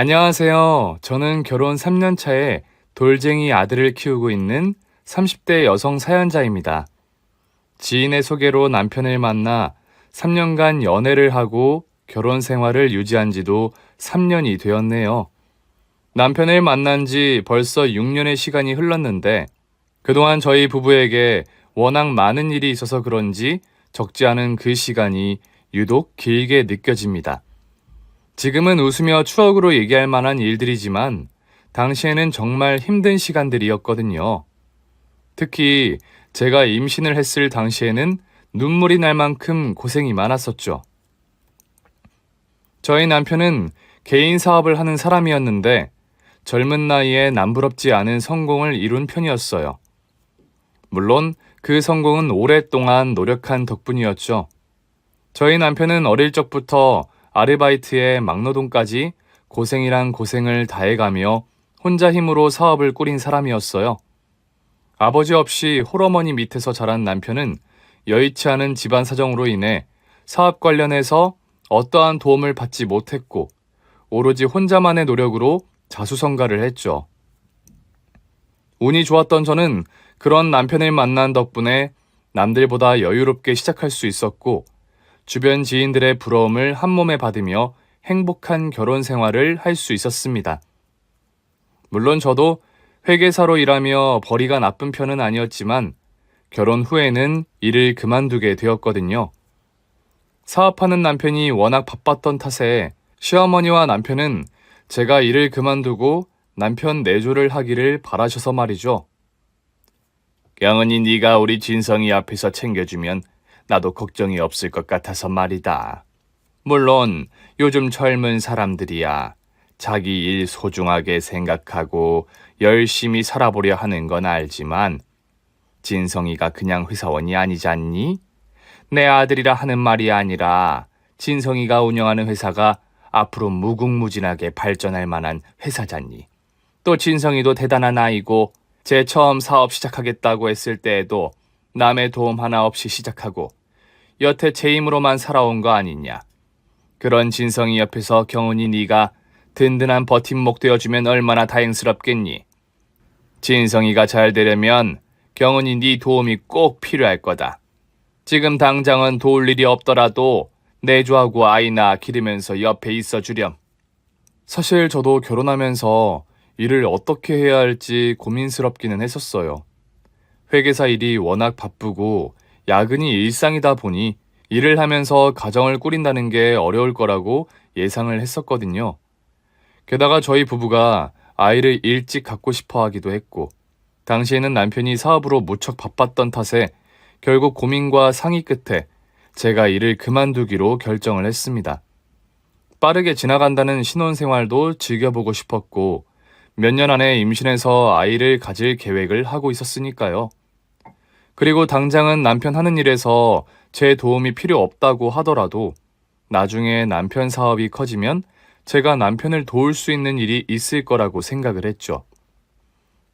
안녕하세요. 저는 결혼 3년 차에 돌쟁이 아들을 키우고 있는 30대 여성 사연자입니다. 지인의 소개로 남편을 만나 3년간 연애를 하고 결혼 생활을 유지한 지도 3년이 되었네요. 남편을 만난 지 벌써 6년의 시간이 흘렀는데 그동안 저희 부부에게 워낙 많은 일이 있어서 그런지 적지 않은 그 시간이 유독 길게 느껴집니다. 지금은 웃으며 추억으로 얘기할 만한 일들이지만 당시에는 정말 힘든 시간들이었거든요. 특히 제가 임신을 했을 당시에는 눈물이 날 만큼 고생이 많았었죠. 저희 남편은 개인 사업을 하는 사람이었는데 젊은 나이에 남부럽지 않은 성공을 이룬 편이었어요. 물론 그 성공은 오랫동안 노력한 덕분이었죠. 저희 남편은 어릴 적부터 아르바이트에 막노동까지 고생이란 고생을 다해가며 혼자 힘으로 사업을 꾸린 사람이었어요. 아버지 없이 홀어머니 밑에서 자란 남편은 여의치 않은 집안 사정으로 인해 사업 관련해서 어떠한 도움을 받지 못했고 오로지 혼자만의 노력으로 자수성가를 했죠. 운이 좋았던 저는 그런 남편을 만난 덕분에 남들보다 여유롭게 시작할 수 있었고 주변 지인들의 부러움을 한몸에 받으며 행복한 결혼 생활을 할 수 있었습니다. 물론 저도 회계사로 일하며 벌이가 나쁜 편은 아니었지만 결혼 후에는 일을 그만두게 되었거든요. 사업하는 남편이 워낙 바빴던 탓에 시어머니와 남편은 제가 일을 그만두고 남편 내조를 하기를 바라셔서 말이죠. 경은이 네가 우리 진성이 앞에서 챙겨주면 나도 걱정이 없을 것 같아서 말이다. 물론 요즘 젊은 사람들이야 자기 일 소중하게 생각하고 열심히 살아보려 하는 건 알지만 진성이가 그냥 회사원이 아니잖니? 내 아들이라 하는 말이 아니라 진성이가 운영하는 회사가 앞으로 무궁무진하게 발전할 만한 회사잖니. 또 진성이도 대단한 아이고 제 처음 사업 시작하겠다고 했을 때에도 남의 도움 하나 없이 시작하고 여태 제 힘으로만 살아온 거 아니냐. 그런 진성이 옆에서 경은이 네가 든든한 버팀목 되어주면 얼마나 다행스럽겠니. 진성이가 잘 되려면 경은이 네 도움이 꼭 필요할 거다. 지금 당장은 도울 일이 없더라도 내조하고 아이나 기르면서 옆에 있어주렴. 사실 저도 결혼하면서 일을 어떻게 해야 할지 고민스럽기는 했었어요. 회계사 일이 워낙 바쁘고 야근이 일상이다 보니 일을 하면서 가정을 꾸린다는 게 어려울 거라고 예상을 했었거든요. 게다가 저희 부부가 아이를 일찍 갖고 싶어 하기도 했고, 당시에는 남편이 사업으로 무척 바빴던 탓에 결국 고민과 상의 끝에 제가 일을 그만두기로 결정을 했습니다. 빠르게 지나간다는 신혼생활도 즐겨보고 싶었고, 몇 년 안에 임신해서 아이를 가질 계획을 하고 있었으니까요. 그리고 당장은 남편 하는 일에서 제 도움이 필요 없다고 하더라도 나중에 남편 사업이 커지면 제가 남편을 도울 수 있는 일이 있을 거라고 생각을 했죠.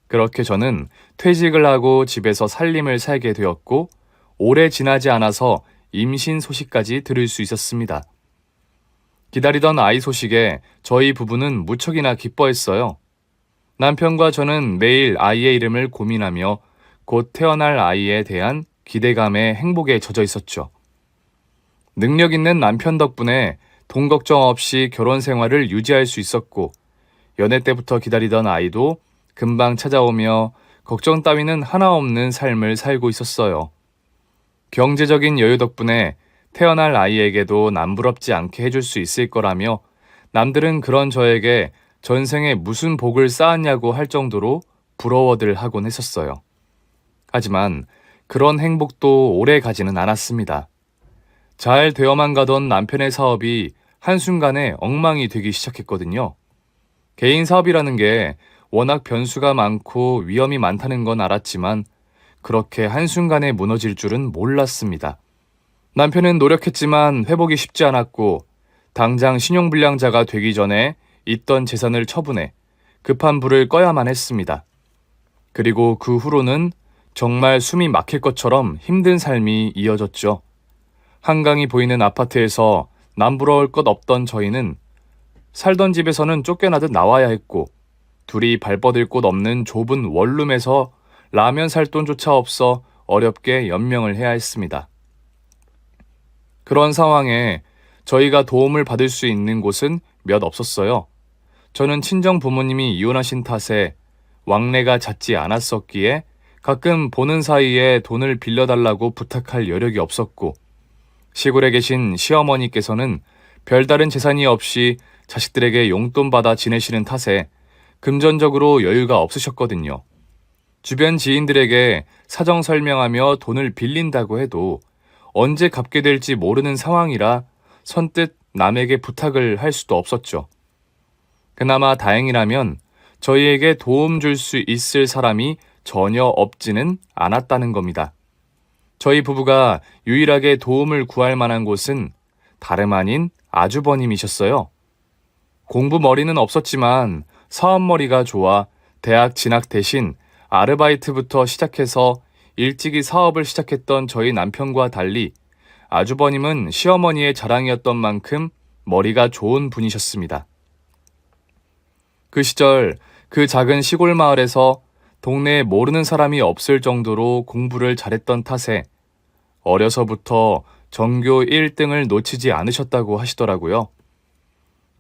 그렇게 저는 퇴직을 하고 집에서 살림을 살게 되었고 오래 지나지 않아서 임신 소식까지 들을 수 있었습니다. 기다리던 아이 소식에 저희 부부는 무척이나 기뻐했어요. 남편과 저는 매일 아이의 이름을 고민하며 곧 태어날 아이에 대한 기대감에 행복에 젖어 있었죠. 능력 있는 남편 덕분에 돈 걱정 없이 결혼 생활을 유지할 수 있었고 연애 때부터 기다리던 아이도 금방 찾아오며 걱정 따위는 하나 없는 삶을 살고 있었어요. 경제적인 여유 덕분에 태어날 아이에게도 남부럽지 않게 해줄 수 있을 거라며 남들은 그런 저에게 전생에 무슨 복을 쌓았냐고 할 정도로 부러워들 하곤 했었어요. 하지만 그런 행복도 오래 가지는 않았습니다. 잘 되어만 가던 남편의 사업이 한순간에 엉망이 되기 시작했거든요. 개인 사업이라는 게 워낙 변수가 많고 위험이 많다는 건 알았지만 그렇게 한순간에 무너질 줄은 몰랐습니다. 남편은 노력했지만 회복이 쉽지 않았고 당장 신용불량자가 되기 전에 있던 재산을 처분해 급한 불을 꺼야만 했습니다. 그리고 그 후로는 정말 숨이 막힐 것처럼 힘든 삶이 이어졌죠. 한강이 보이는 아파트에서 남부러울 것 없던 저희는 살던 집에서는 쫓겨나듯 나와야 했고 둘이 발뻗을 곳 없는 좁은 원룸에서 라면 살 돈조차 없어 어렵게 연명을 해야 했습니다. 그런 상황에 저희가 도움을 받을 수 있는 곳은 몇 없었어요. 저는 친정 부모님이 이혼하신 탓에 왕래가 잦지 않았었기에 가끔 보는 사이에 돈을 빌려달라고 부탁할 여력이 없었고 시골에 계신 시어머니께서는 별다른 재산이 없이 자식들에게 용돈 받아 지내시는 탓에 금전적으로 여유가 없으셨거든요. 주변 지인들에게 사정 설명하며 돈을 빌린다고 해도 언제 갚게 될지 모르는 상황이라 선뜻 남에게 부탁을 할 수도 없었죠. 그나마 다행이라면 저희에게 도움 줄 수 있을 사람이 전혀 없지는 않았다는 겁니다. 저희 부부가 유일하게 도움을 구할 만한 곳은 다름 아닌 아주버님이셨어요. 공부머리는 없었지만 사업머리가 좋아 대학 진학 대신 아르바이트부터 시작해서 일찍이 사업을 시작했던 저희 남편과 달리 아주버님은 시어머니의 자랑이었던 만큼 머리가 좋은 분이셨습니다. 그 시절 그 작은 시골 마을에서 동네에 모르는 사람이 없을 정도로 공부를 잘했던 탓에 어려서부터 전교 1등을 놓치지 않으셨다고 하시더라고요.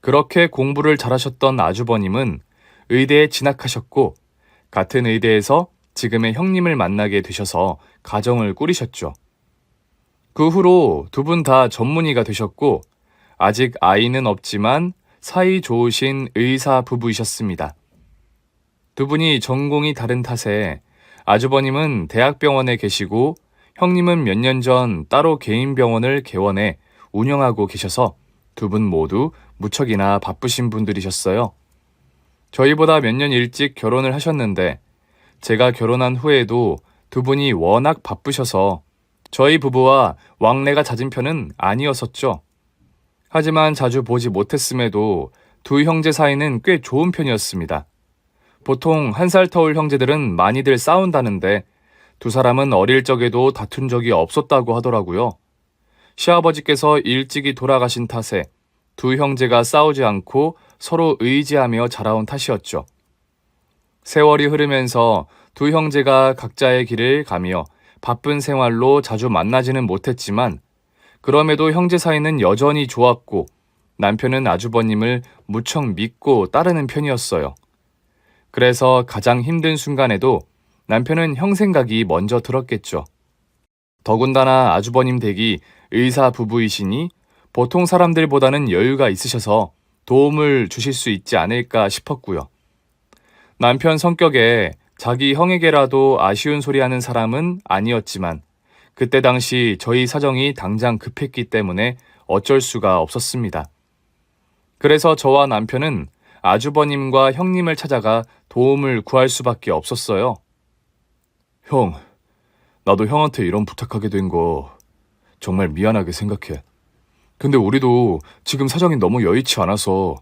그렇게 공부를 잘하셨던 아주버님은 의대에 진학하셨고 같은 의대에서 지금의 형님을 만나게 되셔서 가정을 꾸리셨죠. 그 후로 두 분 다 전문의가 되셨고 아직 아이는 없지만 사이 좋으신 의사 부부이셨습니다. 두 분이 전공이 다른 탓에 아주버님은 대학병원에 계시고 형님은 몇 년 전 따로 개인 병원을 개원해 운영하고 계셔서 두 분 모두 무척이나 바쁘신 분들이셨어요. 저희보다 몇 년 일찍 결혼을 하셨는데 제가 결혼한 후에도 두 분이 워낙 바쁘셔서 저희 부부와 왕래가 잦은 편은 아니었었죠. 하지만 자주 보지 못했음에도 두 형제 사이는 꽤 좋은 편이었습니다. 보통 한 살 터울 형제들은 많이들 싸운다는데 두 사람은 어릴 적에도 다툰 적이 없었다고 하더라고요. 시아버지께서 일찍이 돌아가신 탓에 두 형제가 싸우지 않고 서로 의지하며 자라온 탓이었죠. 세월이 흐르면서 두 형제가 각자의 길을 가며 바쁜 생활로 자주 만나지는 못했지만 그럼에도 형제 사이는 여전히 좋았고 남편은 아주버님을 무척 믿고 따르는 편이었어요. 그래서 가장 힘든 순간에도 남편은 형 생각이 먼저 들었겠죠. 더군다나 아주버님 댁이 의사 부부이시니 보통 사람들보다는 여유가 있으셔서 도움을 주실 수 있지 않을까 싶었고요. 남편 성격에 자기 형에게라도 아쉬운 소리 하는 사람은 아니었지만 그때 당시 저희 사정이 당장 급했기 때문에 어쩔 수가 없었습니다. 그래서 저와 남편은 아주버님과 형님을 찾아가 도움을 구할 수밖에 없었어요. 형, 나도 형한테 이런 부탁하게 된 거 정말 미안하게 생각해. 근데 우리도 지금 사정이 너무 여의치 않아서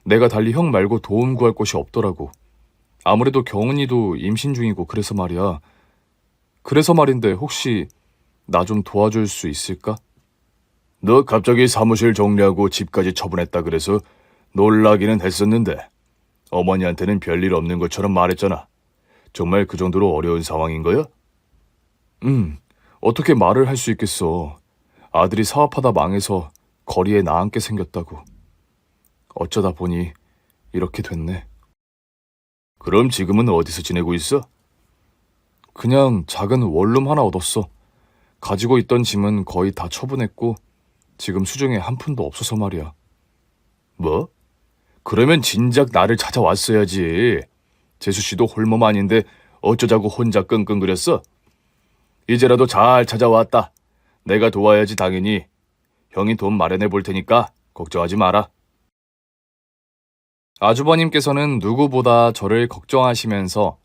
내가 달리 형 말고 도움 구할 곳이 없더라고. 아무래도 경은이도 임신 중이고 그래서 말이야. 그래서 말인데 혹시 나 좀 도와줄 수 있을까? 너 갑자기 사무실 정리하고 집까지 처분했다 그래서 놀라기는 했었는데 어머니한테는 별일 없는 것처럼 말했잖아. 정말 그 정도로 어려운 상황인 거야? 어떻게 말을 할 수 있겠어. 아들이 사업하다 망해서 거리에 나앉게 생겼다고. 어쩌다 보니 이렇게 됐네. 그럼 지금은 어디서 지내고 있어? 그냥 작은 원룸 하나 얻었어. 가지고 있던 짐은 거의 다 처분했고 지금 수중에 한 푼도 없어서 말이야. 뭐? 그러면 진작 나를 찾아왔어야지. 재수 씨도 홀몸 아닌데 어쩌자고 혼자 끙끙거렸어? 이제라도 잘 찾아왔다. 내가 도와야지 당연히. 형이 돈 마련해 볼 테니까 걱정하지 마라. 아주버님께서는 누구보다 저를 걱정하시면서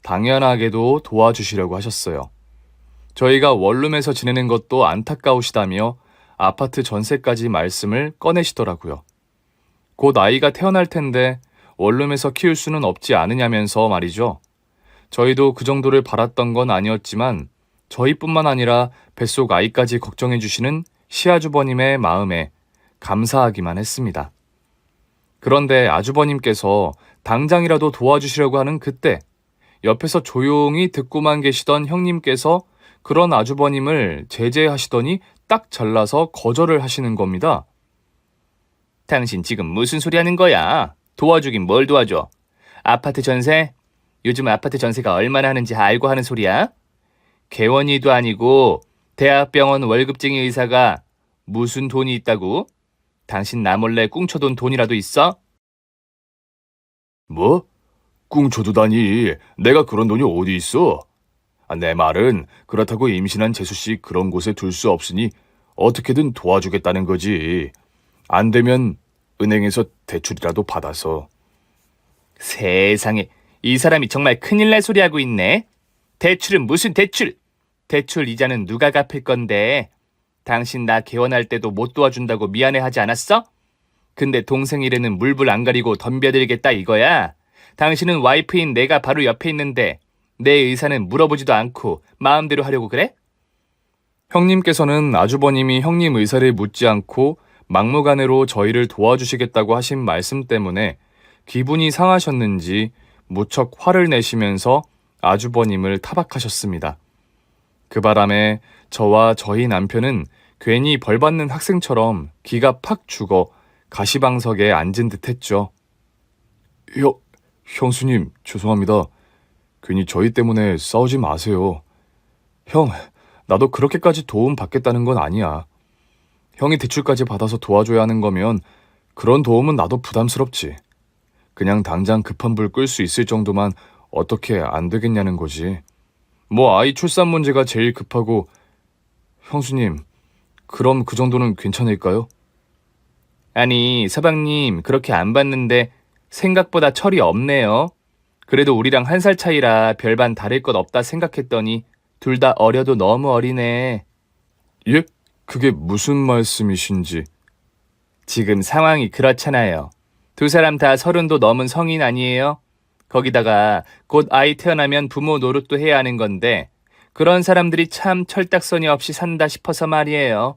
당연하게도 도와주시려고 하셨어요. 저희가 원룸에서 지내는 것도 안타까우시다며 아파트 전세까지 말씀을 꺼내시더라고요. 곧 아이가 태어날 텐데 원룸에서 키울 수는 없지 않으냐면서 말이죠. 저희도 그 정도를 바랐던 건 아니었지만 저희뿐만 아니라 뱃속 아이까지 걱정해 주시는 시아주버님의 마음에 감사하기만 했습니다. 그런데 아주버님께서 당장이라도 도와주시려고 하는 그때 옆에서 조용히 듣고만 계시던 형님께서 그런 아주버님을 제재하시더니 딱 잘라서 거절을 하시는 겁니다. 당신 지금 무슨 소리 하는 거야? 도와주긴 뭘 도와줘? 아파트 전세? 요즘 아파트 전세가 얼마나 하는지 알고 하는 소리야? 개원이도 아니고 대학병원 월급쟁이 의사가 무슨 돈이 있다고? 당신 나 몰래 꿍쳐둔 돈이라도 있어? 뭐? 꿍쳐두다니 내가 그런 돈이 어디 있어? 내 말은 그렇다고 임신한 재수씨 그런 곳에 둘 수 없으니 어떻게든 도와주겠다는 거지. 안 되면 은행에서 대출이라도 받아서. 세상에, 이 사람이 정말 큰일 날 소리 하고 있네. 대출은 무슨 대출? 대출 이자는 누가 갚을 건데? 당신 나 개원할 때도 못 도와준다고 미안해하지 않았어? 근데 동생 일에는 물불 안 가리고 덤벼들겠다 이거야? 당신은 와이프인 내가 바로 옆에 있는데 내 의사는 물어보지도 않고 마음대로 하려고 그래? 형님께서는 아주버님이 형님 의사를 묻지 않고 막무가내로 저희를 도와주시겠다고 하신 말씀 때문에 기분이 상하셨는지 무척 화를 내시면서 아주버님을 타박하셨습니다. 그 바람에 저와 저희 남편은 괜히 벌받는 학생처럼 기가 팍 죽어 가시방석에 앉은 듯 했죠. 형수님, 죄송합니다. 괜히 저희 때문에 싸우지 마세요. 형, 나도 그렇게까지 도움 받겠다는 건 아니야. 형이 대출까지 받아서 도와줘야 하는 거면 그런 도움은 나도 부담스럽지. 그냥 당장 급한 불 끌 수 있을 정도만 어떻게 안 되겠냐는 거지. 뭐 아이 출산 문제가 제일 급하고. 형수님, 그럼 그 정도는 괜찮을까요? 아니, 서방님 그렇게 안 봤는데 생각보다 철이 없네요. 그래도 우리랑 1살 차이라 별반 다를 것 없다 생각했더니 둘 다 어려도 너무 어리네. 예? 그게 무슨 말씀이신지. 지금 상황이 그렇잖아요. 두 사람 다 30도 넘은 성인 아니에요? 거기다가 곧 아이 태어나면 부모 노릇도 해야 하는 건데 그런 사람들이 참 철딱서니 없이 산다 싶어서 말이에요.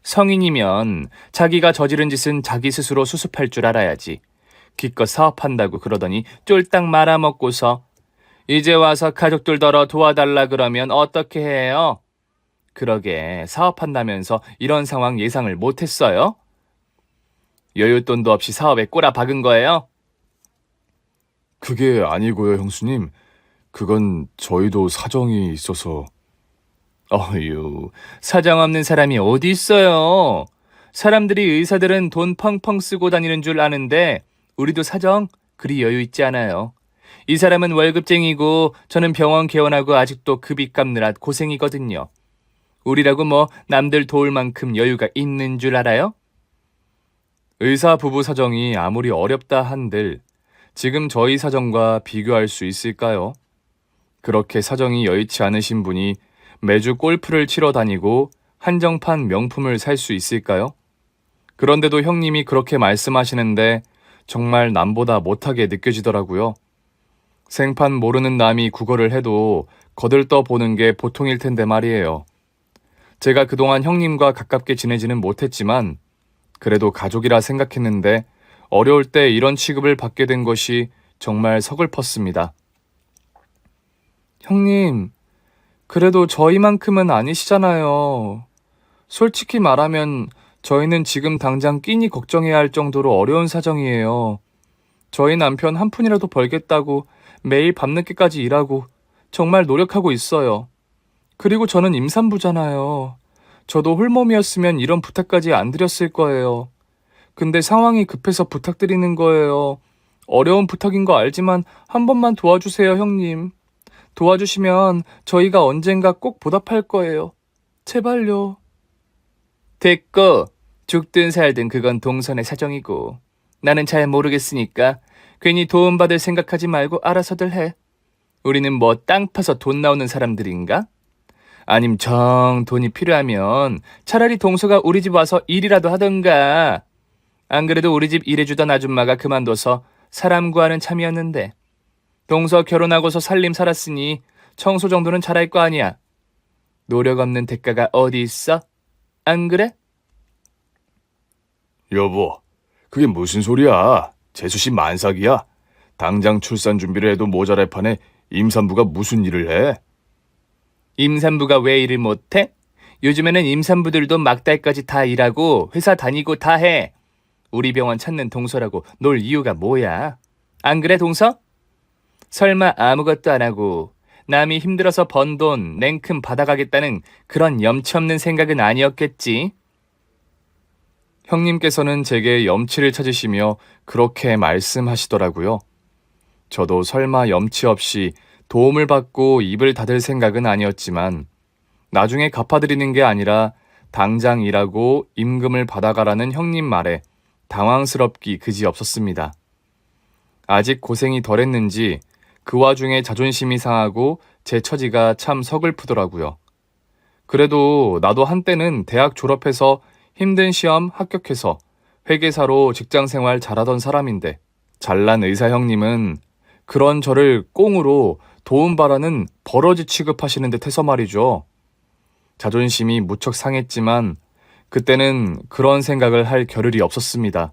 성인이면 자기가 저지른 짓은 자기 스스로 수습할 줄 알아야지. 기껏 사업한다고 그러더니 쫄딱 말아먹고서 이제 와서 가족들더러 도와달라 그러면 어떻게 해요? 그러게 사업한다면서 이런 상황 예상을 못했어요? 여윳돈도 없이 사업에 꼬라 박은 거예요? 그게 아니고요, 형수님. 그건 저희도 사정이 있어서. 어휴, 사정 없는 사람이 어디 있어요? 사람들이 의사들은 돈 펑펑 쓰고 다니는 줄 아는데 우리도 사정 그리 여유 있지 않아요. 이 사람은 월급쟁이고 저는 병원 개원하고 아직도 급이 깎느라 고생이거든요. 우리라고 뭐 남들 도울 만큼 여유가 있는 줄 알아요? 의사 부부 사정이 아무리 어렵다 한들 지금 저희 사정과 비교할 수 있을까요? 그렇게 사정이 여의치 않으신 분이 매주 골프를 치러 다니고 한정판 명품을 살 수 있을까요? 그런데도 형님이 그렇게 말씀하시는데 정말 남보다 못하게 느껴지더라고요. 생판 모르는 남이 국어를 해도 거들떠 보는 게 보통일 텐데 말이에요. 제가 그동안 형님과 가깝게 지내지는 못했지만 그래도 가족이라 생각했는데 어려울 때 이런 취급을 받게 된 것이 정말 서글펐습니다. 형님, 그래도 저희만큼은 아니시잖아요. 솔직히 말하면 저희는 지금 당장 끼니 걱정해야 할 정도로 어려운 사정이에요. 저희 남편 한 푼이라도 벌겠다고 매일 밤늦게까지 일하고 정말 노력하고 있어요. 그리고 저는 임산부잖아요. 저도 홀몸이었으면 이런 부탁까지 안 드렸을 거예요. 근데 상황이 급해서 부탁드리는 거예요. 어려운 부탁인 거 알지만 한 번만 도와주세요, 형님. 도와주시면 저희가 언젠가 꼭 보답할 거예요. 제발요. 됐고, 죽든 살든 그건 동선의 사정이고 나는 잘 모르겠으니까 괜히 도움받을 생각하지 말고 알아서들 해. 우리는 뭐 땅 파서 돈 나오는 사람들인가? 아님 정 돈이 필요하면 차라리 동서가 우리 집 와서 일이라도 하던가. 안 그래도 우리 집 일해주던 아줌마가 그만둬서 사람 구하는 참이었는데 동서 결혼하고서 살림 살았으니 청소 정도는 잘할 거 아니야. 노력 없는 대가가 어디 있어? 안 그래? 여보, 그게 무슨 소리야? 재수 씨 만삭이야? 당장 출산 준비를 해도 모자랄 판에 임산부가 무슨 일을 해? 임산부가 왜 일을 못해? 요즘에는 임산부들도 막달까지 다 일하고 회사 다니고 다 해. 우리 병원 찾는 동서라고 놀 이유가 뭐야? 안 그래, 동서? 설마 아무것도 안 하고 남이 힘들어서 번 돈 냉큼 받아가겠다는 그런 염치 없는 생각은 아니었겠지? 형님께서는 제게 염치를 찾으시며 그렇게 말씀하시더라고요. 저도 설마 염치 없이 도움을 받고 입을 닫을 생각은 아니었지만 나중에 갚아드리는 게 아니라 당장 일하고 임금을 받아가라는 형님 말에 당황스럽기 그지없었습니다. 아직 고생이 덜했는지 그 와중에 자존심이 상하고 제 처지가 참 서글프더라고요. 그래도 나도 한때는 대학 졸업해서 힘든 시험 합격해서 회계사로 직장생활 잘하던 사람인데 잘난 의사 형님은 그런 저를 꽁으로 도움바라는 버러지 취급하시는 듯 해서 말이죠. 자존심이 무척 상했지만 그때는 그런 생각을 할 겨를이 없었습니다.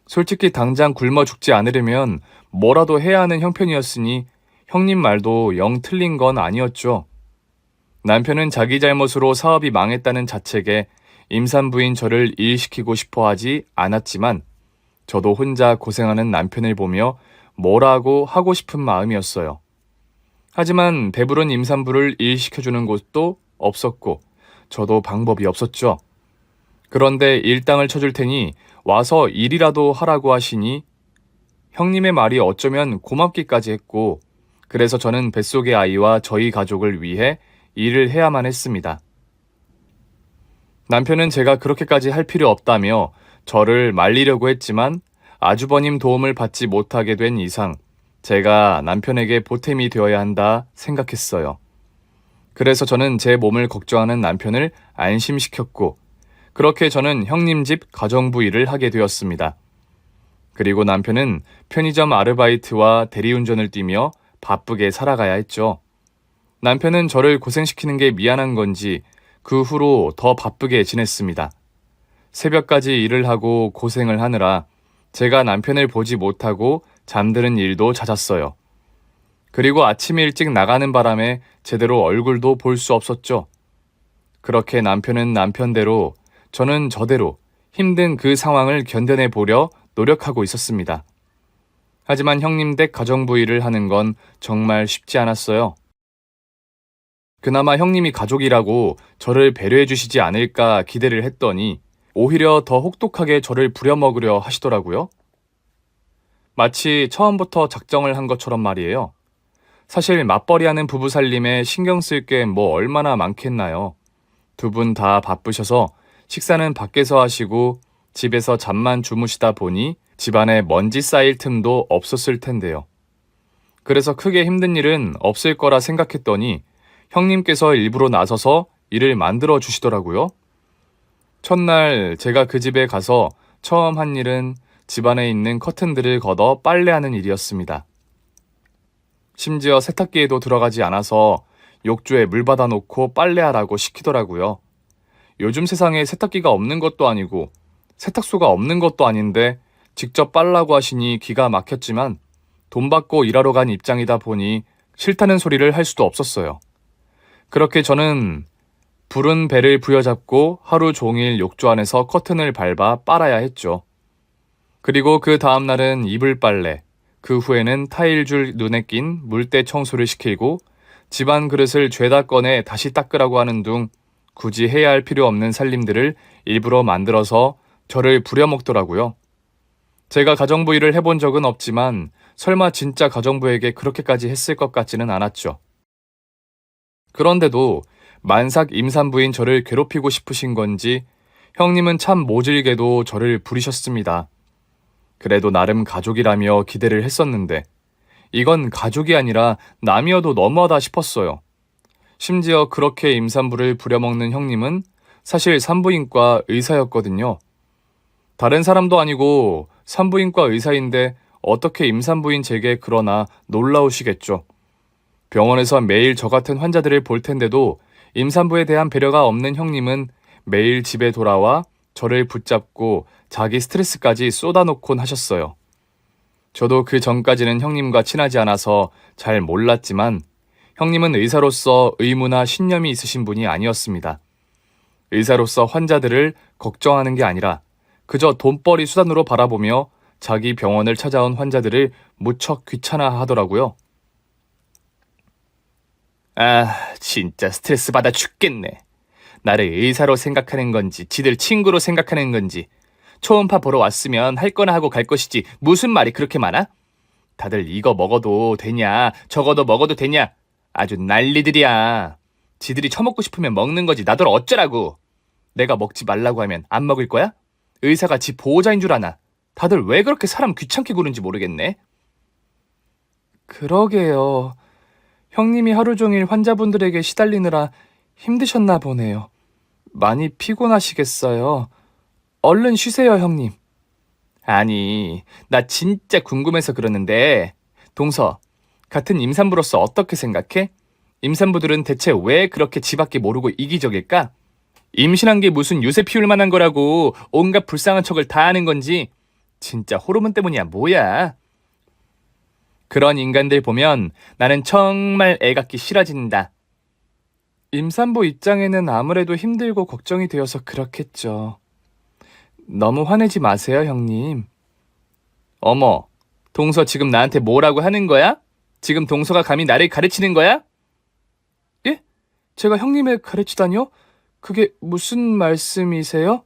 솔직히 당장 굶어 죽지 않으려면 뭐라도 해야 하는 형편이었으니 형님 말도 영 틀린 건 아니었죠. 남편은 자기 잘못으로 사업이 망했다는 자책에 임산부인 저를 일시키고 싶어 하지 않았지만 저도 혼자 고생하는 남편을 보며 뭐라고 하고 싶은 마음이었어요. 하지만 배부른 임산부를 일시켜주는 곳도 없었고 저도 방법이 없었죠. 그런데 일당을 쳐줄 테니 와서 일이라도 하라고 하시니 형님의 말이 어쩌면 고맙기까지 했고 그래서 저는 뱃속의 아이와 저희 가족을 위해 일을 해야만 했습니다. 남편은 제가 그렇게까지 할 필요 없다며 저를 말리려고 했지만 아주버님 도움을 받지 못하게 된 이상 제가 남편에게 보탬이 되어야 한다 생각했어요. 그래서 저는 제 몸을 걱정하는 남편을 안심시켰고 그렇게 저는 형님 집 가정부 일을 하게 되었습니다. 그리고 남편은 편의점 아르바이트와 대리운전을 뛰며 바쁘게 살아가야 했죠. 남편은 저를 고생시키는 게 미안한 건지 그 후로 더 바쁘게 지냈습니다. 새벽까지 일을 하고 고생을 하느라 제가 남편을 보지 못하고 잠드는 일도 잦았어요. 그리고 아침 일찍 나가는 바람에 제대로 얼굴도 볼 수 없었죠. 그렇게 남편은 남편대로 저는 저대로 힘든 그 상황을 견뎌내 보려 노력하고 있었습니다. 하지만 형님 댁 가정부 일을 하는 건 정말 쉽지 않았어요. 그나마 형님이 가족이라고 저를 배려해 주시지 않을까 기대를 했더니 오히려 더 혹독하게 저를 부려먹으려 하시더라고요. 마치 처음부터 작정을 한 것처럼 말이에요. 사실 맞벌이하는 부부 살림에 신경 쓸 게 뭐 얼마나 많겠나요. 두 분 다 바쁘셔서 식사는 밖에서 하시고 집에서 잠만 주무시다 보니 집안에 먼지 쌓일 틈도 없었을 텐데요. 그래서 크게 힘든 일은 없을 거라 생각했더니 형님께서 일부러 나서서 일을 만들어 주시더라고요. 첫날 제가 그 집에 가서 처음 한 일은 집안에 있는 커튼들을 걷어 빨래하는 일이었습니다. 심지어 세탁기에도 들어가지 않아서 욕조에 물 받아놓고 빨래하라고 시키더라고요. 요즘 세상에 세탁기가 없는 것도 아니고 세탁소가 없는 것도 아닌데 직접 빨라고 하시니 기가 막혔지만 돈 받고 일하러 간 입장이다 보니 싫다는 소리를 할 수도 없었어요. 그렇게 저는 부른 배를 부여잡고 하루 종일 욕조 안에서 커튼을 밟아 빨아야 했죠. 그리고 그 다음 날은 이불 빨래, 그 후에는 타일줄 눈에 낀 물때 청소를 시키고 집안 그릇을 죄다 꺼내 다시 닦으라고 하는 둥 굳이 해야 할 필요 없는 살림들을 일부러 만들어서 저를 부려먹더라고요. 제가 가정부 일을 해본 적은 없지만 설마 진짜 가정부에게 그렇게까지 했을 것 같지는 않았죠. 그런데도 만삭 임산부인 저를 괴롭히고 싶으신 건지 형님은 참 모질게도 저를 부리셨습니다. 그래도 나름 가족이라며 기대를 했었는데 이건 가족이 아니라 남이어도 너무하다 싶었어요. 심지어 그렇게 임산부를 부려먹는 형님은 사실 산부인과 의사였거든요. 다른 사람도 아니고 산부인과 의사인데 어떻게 임산부인 제게 그러나 놀라우시겠죠. 병원에서 매일 저 같은 환자들을 볼 텐데도 임산부에 대한 배려가 없는 형님은 매일 집에 돌아와 저를 붙잡고 자기 스트레스까지 쏟아놓곤 하셨어요. 저도 그 전까지는 형님과 친하지 않아서 잘 몰랐지만 형님은 의사로서 의무나 신념이 있으신 분이 아니었습니다. 의사로서 환자들을 걱정하는 게 아니라 그저 돈벌이 수단으로 바라보며 자기 병원을 찾아온 환자들을 무척 귀찮아 하더라고요. 아, 진짜 스트레스 받아 죽겠네. 나를 의사로 생각하는 건지 지들 친구로 생각하는 건지 초음파 보러 왔으면 할 거나 하고 갈 것이지 무슨 말이 그렇게 많아? 다들 이거 먹어도 되냐 저거도 먹어도 되냐 아주 난리들이야. 지들이 처먹고 싶으면 먹는 거지 나더러 어쩌라고. 내가 먹지 말라고 하면 안 먹을 거야? 의사가 지 보호자인 줄 아나. 다들 왜 그렇게 사람 귀찮게 구는지 모르겠네. 그러게요. 형님이 하루 종일 환자분들에게 시달리느라 힘드셨나 보네요. 많이 피곤하시겠어요. 얼른 쉬세요, 형님. 아니, 나 진짜 궁금해서 그러는데, 동서, 같은 임산부로서 어떻게 생각해? 임산부들은 대체 왜 그렇게 지 밖에 모르고 이기적일까? 임신한 게 무슨 유세 피울 만한 거라고 온갖 불쌍한 척을 다 하는 건지 진짜 호르몬 때문이야 뭐야. 그런 인간들 보면 나는 정말 애 갖기 싫어진다. 임산부 입장에는 아무래도 힘들고 걱정이 되어서 그렇겠죠. 너무 화내지 마세요, 형님. 어머, 동서 지금 나한테 뭐라고 하는 거야? 지금 동서가 감히 나를 가르치는 거야? 예? 제가 형님을 가르치다니요? 그게 무슨 말씀이세요?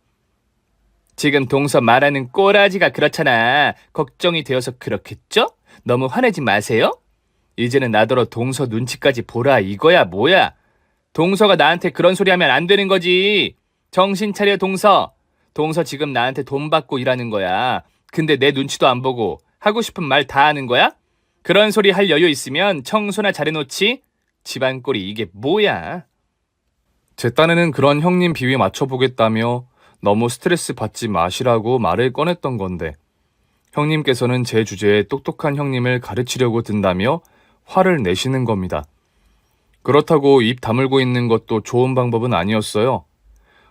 지금 동서 말하는 꼬라지가 그렇잖아. 걱정이 되어서 그렇겠죠? 너무 화내지 마세요. 이제는 나더러 동서 눈치까지 보라 이거야 뭐야. 동서가 나한테 그런 소리 하면 안 되는 거지. 정신 차려 동서. 동서 지금 나한테 돈 받고 일하는 거야. 근데 내 눈치도 안 보고 하고 싶은 말 다 하는 거야? 그런 소리 할 여유 있으면 청소나 잘해놓지. 집안 꼴이 이게 뭐야. 제 딴에는 그런 형님 비위 맞춰보겠다며 너무 스트레스 받지 마시라고 말을 꺼냈던 건데 형님께서는 제 주제에 똑똑한 형님을 가르치려고 든다며 화를 내시는 겁니다. 그렇다고 입 다물고 있는 것도 좋은 방법은 아니었어요.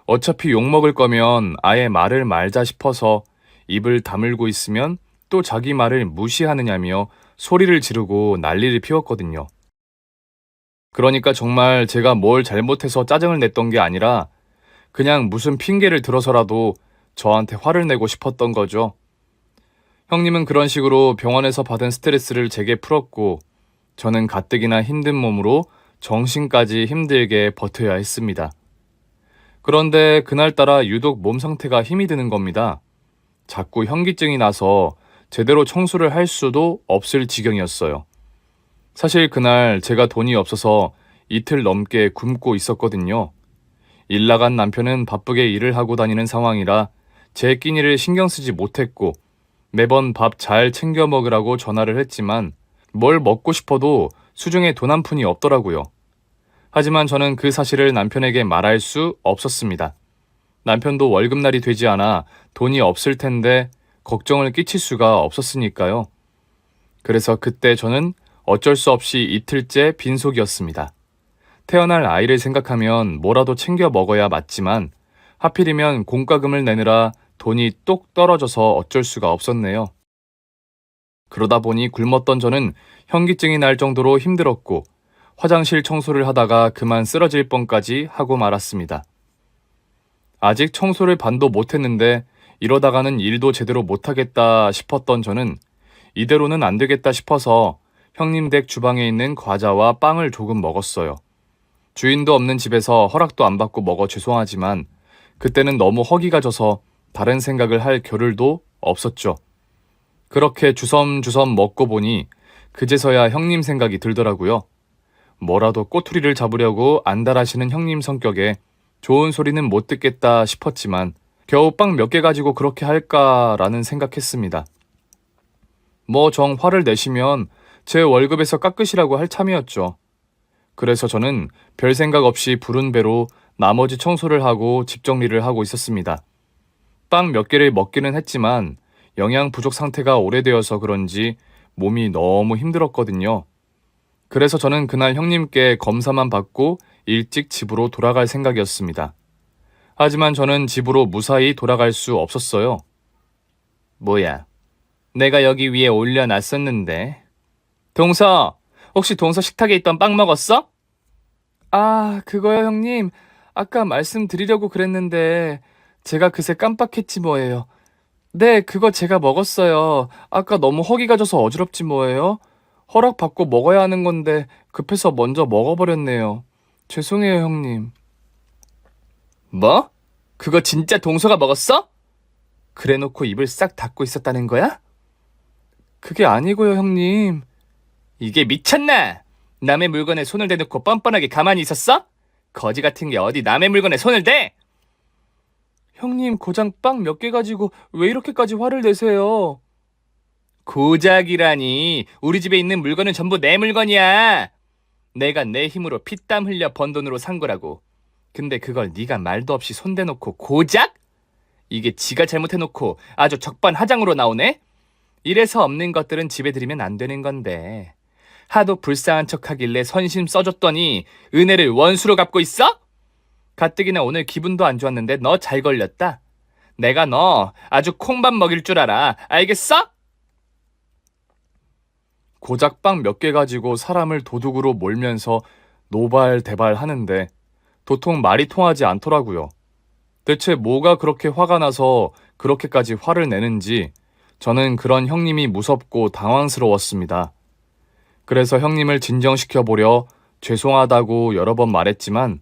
어차피 욕먹을 거면 아예 말을 말자 싶어서 입을 다물고 있으면 또 자기 말을 무시하느냐며 소리를 지르고 난리를 피웠거든요. 그러니까 정말 제가 뭘 잘못해서 짜증을 냈던 게 아니라 그냥 무슨 핑계를 들어서라도 저한테 화를 내고 싶었던 거죠. 형님은 그런 식으로 병원에서 받은 스트레스를 제게 풀었고 저는 가뜩이나 힘든 몸으로 정신까지 힘들게 버텨야 했습니다. 그런데 그날따라 유독 몸 상태가 힘이 드는 겁니다. 자꾸 현기증이 나서 제대로 청소를 할 수도 없을 지경이었어요. 사실 그날 제가 돈이 없어서 이틀 넘게 굶고 있었거든요. 일 나간 남편은 바쁘게 일을 하고 다니는 상황이라 제 끼니를 신경 쓰지 못했고 매번 밥 잘 챙겨 먹으라고 전화를 했지만 뭘 먹고 싶어도 수중에 돈 한 푼이 없더라고요. 하지만 저는 그 사실을 남편에게 말할 수 없었습니다. 남편도 월급날이 되지 않아 돈이 없을 텐데 걱정을 끼칠 수가 없었으니까요. 그래서 그때 저는 어쩔 수 없이 이틀째 빈속이었습니다. 태어날 아이를 생각하면 뭐라도 챙겨 먹어야 맞지만 하필이면 공과금을 내느라 돈이 똑 떨어져서 어쩔 수가 없었네요. 그러다 보니 굶었던 저는 현기증이 날 정도로 힘들었고 화장실 청소를 하다가 그만 쓰러질 뻔까지 하고 말았습니다. 아직 청소를 반도 못했는데 이러다가는 일도 제대로 못하겠다 싶었던 저는 이대로는 안 되겠다 싶어서 형님 댁 주방에 있는 과자와 빵을 조금 먹었어요. 주인도 없는 집에서 허락도 안 받고 먹어 죄송하지만 그때는 너무 허기가 져서 다른 생각을 할 겨를도 없었죠. 그렇게 주섬주섬 먹고 보니 그제서야 형님 생각이 들더라고요. 뭐라도 꼬투리를 잡으려고 안달하시는 형님 성격에 좋은 소리는 못 듣겠다 싶었지만 겨우 빵 몇 개 가지고 그렇게 할까라는 생각했습니다. 뭐 정 화를 내시면 제 월급에서 깎으시라고 할 참이었죠. 그래서 저는 별 생각 없이 부른 배로 나머지 청소를 하고 집 정리를 하고 있었습니다. 빵 몇 개를 먹기는 했지만 영양 부족 상태가 오래되어서 그런지 몸이 너무 힘들었거든요. 그래서 저는 그날 형님께 검사만 받고 일찍 집으로 돌아갈 생각이었습니다. 하지만 저는 집으로 무사히 돌아갈 수 없었어요. 뭐야, 내가 여기 위에 올려놨었는데. 동서, 혹시 동서 식탁에 있던 빵 먹었어? 아, 그거요, 형님. 아까 말씀드리려고 그랬는데 제가 그새 깜빡했지 뭐예요. 네, 그거 제가 먹었어요. 아까 너무 허기가 져서 어지럽지 뭐예요. 허락받고 먹어야 하는 건데 급해서 먼저 먹어버렸네요. 죄송해요, 형님. 뭐? 그거 진짜 동서가 먹었어? 그래놓고 입을 싹 닫고 있었다는 거야? 그게 아니고요, 형님. 이게 미쳤나? 남의 물건에 손을 대놓고 뻔뻔하게 가만히 있었어? 거지 같은 게 어디 남의 물건에 손을 대? 형님, 고작 빵 몇 개 가지고 왜 이렇게까지 화를 내세요? 고작이라니. 우리 집에 있는 물건은 전부 내 물건이야. 내가 내 힘으로 피땀 흘려 번 돈으로 산 거라고. 근데 그걸 네가 말도 없이 손대놓고 고작? 이게 지가 잘못해놓고 아주 적반하장으로 나오네? 이래서 없는 것들은 집에 들이면 안 되는 건데. 하도 불쌍한 척하길래 선심 써줬더니 은혜를 원수로 갚고 있어? 가뜩이나 오늘 기분도 안 좋았는데 너 잘 걸렸다. 내가 너 아주 콩밥 먹일 줄 알아. 알겠어? 고작 빵 몇 개 가지고 사람을 도둑으로 몰면서 노발대발 하는데 도통 말이 통하지 않더라고요. 대체 뭐가 그렇게 화가 나서 그렇게까지 화를 내는지 저는 그런 형님이 무섭고 당황스러웠습니다. 그래서 형님을 진정시켜 보려 죄송하다고 여러 번 말했지만